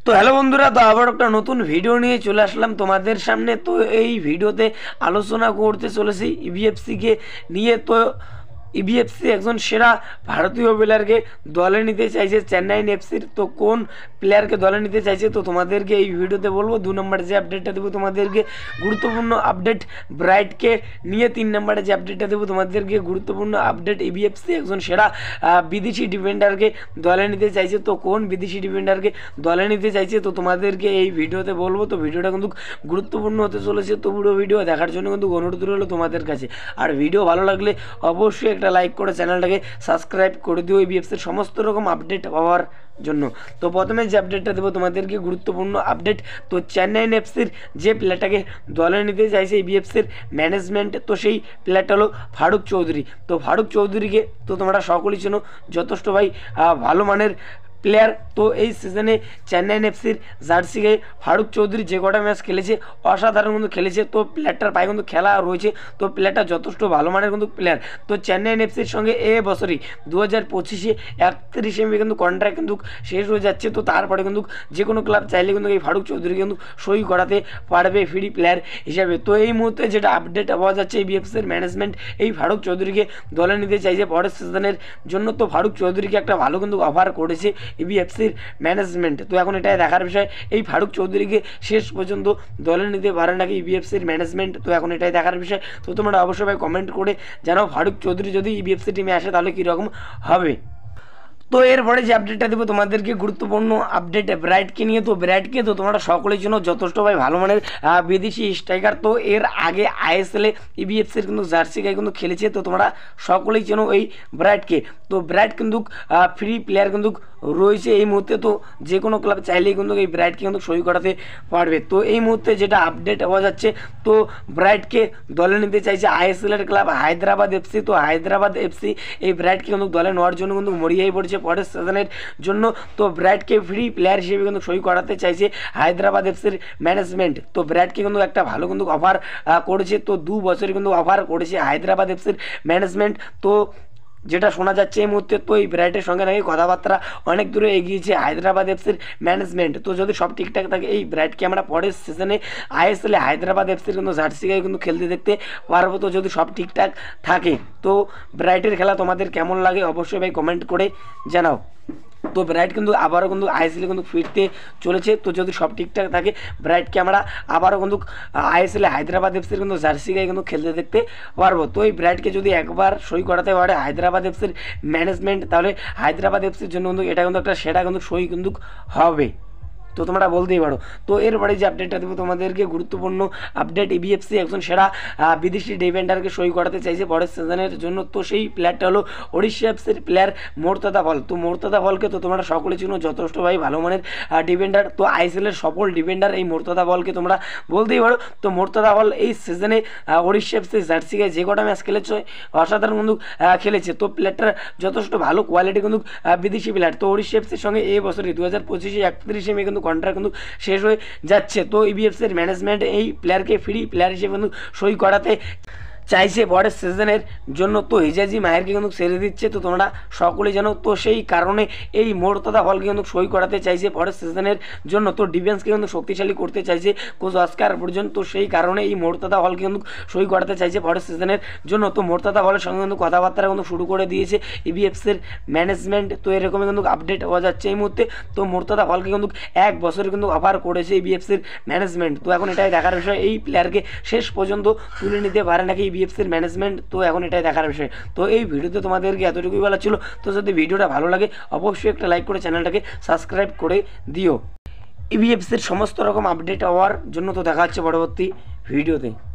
তো হ্যালো বন্ধুরা, তো আবার একটা নতুন ভিডিও নিয়ে চলে আসলাম তোমাদের সামনে। তো এই ভিডিওতে আলোচনা করতে চলেছি ইবিএফসিকে নিয়ে। তো ইবিএফসি একজন সেরা ভারতীয় প্লেয়ারকে দলে নিতে চাইছে চেন্নাই এফসির। তো কোন প্লেয়ারকে দলে নিতে চাইছে তো তোমাদেরকে এই ভিডিওতে বলবো। 2 নম্বরে যে আপডেটটা দেবো তোমাদেরকে গুরুত্বপূর্ণ আপডেট ব্রাইটকে নিয়ে। 3 নম্বরে যে আপডেটটা দেবো তোমাদেরকে গুরুত্বপূর্ণ আপডেট ইবিএফসি একজন সেরা বিদেশি ডিফেন্ডারকে দলে নিতে চাইছে। তো কোন বিদেশি ডিফেন্ডারকে দলে নিতে চাইছে তো তোমাদেরকে এই ভিডিওতে বলবো। তো ভিডিওটা কিন্তু গুরুত্বপূর্ণ হতে চলেছে। তো পুরো ভিডিও দেখার জন্য কিন্তু অনুরোধ রইলো তোমাদের কাছে। আর ভিডিও ভালো লাগলে অবশ্যই একটা লাইক করে চ্যানেলটাকে সাবস্ক্রাইব করে দিও ইবিএফসির সমস্ত রকম আপডেট পাওয়ার জন্য। তো প্রথমে যে আপডেটটা দেবো তোমাদেরকে গুরুত্বপূর্ণ আপডেট। তো চেন্নাই এফসির যে প্লেয়ারটাকে দলে নিতে চাইছে ইবিএফসির ম্যানেজমেন্ট, তো সেই প্লেয়ারটা হলো ফারুক চৌধুরী। তো ফারুক চৌধুরীকে তো তোমরা সকলেই চেনো, যথেষ্ট ভাই ভালো মানের প্লেয়ার। তো এই সিজনে চেন্নাই এফসির জার্সি গায়ে ফারুক চৌধুরী যে কটা ম্যাচ খেলেছে অসাধারণ কিন্তু খেলেছে। তো প্লেয়ারটার পায়ে কিন্তু খেলা রয়েছে। তো প্লেয়ারটা যথেষ্ট ভালো মানের কিন্তু প্লেয়ার। তো চেন্নাই এফসির সঙ্গে এ বছরই 2025-এ 31 মে কিন্তু কন্ট্রাক্ট কিন্তু শেষ হয়ে যাচ্ছে। তো তারপরে কিন্তু যে কোনো ক্লাব চাইলে কিন্তু এই ফারুক চৌধুরী কিন্তু সই করাতে পারবে ফ্রি প্লেয়ার হিসাবে। তো এই মুহূর্তে যেটা আপডেট পাওয়া যাচ্ছে ইবিএফসির ম্যানেজমেন্ট এই ফারুক চৌধুরীকে দলে নিতে চাইছে পরের সিজনের জন্য। তো ফারুক চৌধুরীকে একটা ভালো কিন্তু অফার করেছে ইবিএফসির ম্যানেজমেন্ট। তো এখন এটাই দেখার বিষয় এই ফারুক চৌধুরীকে শেষ পর্যন্ত দলে নিতে পারে নাকি ইবিএফসির ম্যানেজমেন্ট। তো এখন এটাই দেখার বিষয়। তো তোমরা অবশ্যই ভাই কমেন্ট করে জানাও ফারুক চৌধুরী যদি ইবিএফসি টিমে আসে তাহলে কীরকম হবে। তো এরপরে যে আপডেটটা দেবো তোমাদেরকে গুরুত্বপূর্ণ আপডেট ব্রাইটকে নিয়ে। তো ব্রাইটকে তো তোমরা সকলের জন্য যথেষ্ট ভাই ভালো মানের বিদেশি স্ট্রাইকার। তো এর আগে আইএসএলে ইবিএফসির কিন্তু জার্সি গায়ে কিন্তু খেলেছে। তো তোমরা সকলেই চেনো এই ব্রাইটকে। তো ব্রাইট কিন্তু ফ্রি প্লেয়ার কিন্তু রয়েছে এই মুহূর্তে। তো যে কোনো ক্লাব চাইলেই কিন্তু এই ব্রাইটকে কিন্তু সই করাতে পারবে। তো এই মুহূর্তে যেটা আপডেট পাওয়া যাচ্ছে তো ব্রাইটকে দলে নিতে চাইছে আইএসএলের ক্লাব হায়দ্রাবাদ এফসি। তো হায়দ্রাবাদ এফসি এই ব্রাইটকে কিন্তু দলে নেওয়ার জন্য কিন্তু মরিয়াই পড়ছে পরের সিজনের জন্য। তো ব্রাইটকে ফ্রি প্লেয়ার হিসেবে কিন্তু সই করাতে চাইছে হায়দ্রাবাদ এফসির ম্যানেজমেন্ট। তো ব্রাইটকে কিন্তু একটা ভালো কিন্তু অফার করেছে। তো 2 বছর কিন্তু অফার করেছে হায়দ্রাবাদ এফসির ম্যানেজমেন্ট। তো যেটা শোনা যাচ্ছে এই মুহূর্তে তো এই ব্রাইটের সঙ্গে নাকি কথাবার্তা অনেক দূরে এগিয়েছে হায়দ্রাবাদ এফসির ম্যানেজমেন্ট। তো যদি সব ঠিকঠাক থাকে এই ব্রাইটকে আমরা পরের সিজনে আইএসএলে হায়দ্রাবাদ এফসির কিন্তু জার্সি গায়ে কিন্তু খেলতে দেখতে পারবো। তো যদি সব ঠিকঠাক থাকে তো ব্রাইটের খেলা তোমাদের কেমন লাগে অবশ্যই ভাই কমেন্ট করে জানাও। তো ব্রাইট কিন্তু আবারও কিন্তু আইএসএলে কিন্তু ফিরতে চলেছে। তো যদি সব ঠিকঠাক থাকে ব্রাইটকে আমরা আবারও কিন্তু আইএসএলে হায়দ্রাবাদ এফসির কিন্তু জার্সি গায়ে কিন্তু খেলতে দেখতে পারবো। তো এই ব্রাইটকে যদি একবার সই করাতে পারে হায়দ্রাবাদ এফসির ম্যানেজমেন্ট তাহলে হায়দ্রাবাদ এফসির জন্য কিন্তু এটা কিন্তু একটা সেটা কিন্তু সই কিন্তু হবে। তো তোমরা বলতেই পারো। তো এরপরে যে আপডেটটা দেবো তোমাদেরকে গুরুত্বপূর্ণ আপডেট ইবিএফসি একজন সেরা বিদেশি ডিফেন্ডারকে সই করাতে চাইছে পরের সিজনের জন্য। তো সেই প্লেয়ারটা হলো ওড়িশা এফসির প্লেয়ার মোর্তাদা ফল। তো মোর্তাদা ফলকে তো তোমরা সকলে চিনো, যথেষ্ট ভাই ভালো মানের ডিফেন্ডার। তো আইএসএলের সফল ডিফেন্ডার এই মোর্তাদা ফলকে তোমরা বলতেই পারো। তো মোর্তাদা ফল এই সিজনে ওড়িশা এফসির জার্সি গায়ে যে কটা ম্যাচ খেলেছে অসাধারণ কিন্তু খেলেছে। তো প্লেয়ারটার যথেষ্ট ভালো কোয়ালিটি কিন্তু বিদেশি প্লেয়ার। তো ওড়িশা এফসির সঙ্গে এই বছরই 2025-এ 31 মে কিন্তু কন্ট্রাক্ট কিন্তু শেষ হয়ে যাচ্ছে। তো ইবিএফসির ম্যানেজমেন্ট এই প্লেয়ারকে ফ্রি প্লেয়ার হিসেবে কিন্তু সই করাতে চাইছে পরের সিজনের জন্য। তো হিজাজি মায়েরকে কিন্তু ছেড়ে দিচ্ছে তো তোমরা সকলেই জানো। তো সেই কারণে এই মোর্তাদা ফলকে কিন্তু সই করাতে চাইছে পরের সিজনের জন্য। তো ডিফেন্সকে কিন্তু শক্তিশালী করতে চাইছে কোচ অস্কার পর্যন্ত। তো সেই কারণে এই মোর্তাদা ফলকে কিন্তু সই করাতে চাইছে পরের সিজনের জন্য। তো মোর্তাদা ফলের সঙ্গে কিন্তু কথাবার্তা কিন্তু শুরু করে দিয়েছে ইবিএফসির ম্যানেজমেন্ট। তো এরকমই কিন্তু আপডেট পাওয়া যাচ্ছে এই মুহূর্তে। তো মোর্তাদা ফলকে কিন্তু 1 বছরে কিন্তু অফার করেছে ইবিএফসির ম্যানেজমেন্ট। তো এখন এটাই দেখার বিষয় এই প্লেয়ারকে শেষ পর্যন্ত তুলে নিতে পারে নাকি ইবিএফসির ম্যানেজমেন্ট। তো এখন এটাই দেখার বিষয়। তো এই ভিডিওতে তোমাদেরকে এতটুকুই বলা ছিল। তো যদি ভিডিওটা ভালো লাগে অবশ্যই একটা লাইক করে চ্যানেলটাকে সাবস্ক্রাইব করে দিও ইবিএফসির সমস্ত রকম আপডেট হওয়ার জন্য। তো দেখা হচ্ছে পরবর্তী ভিডিওতে।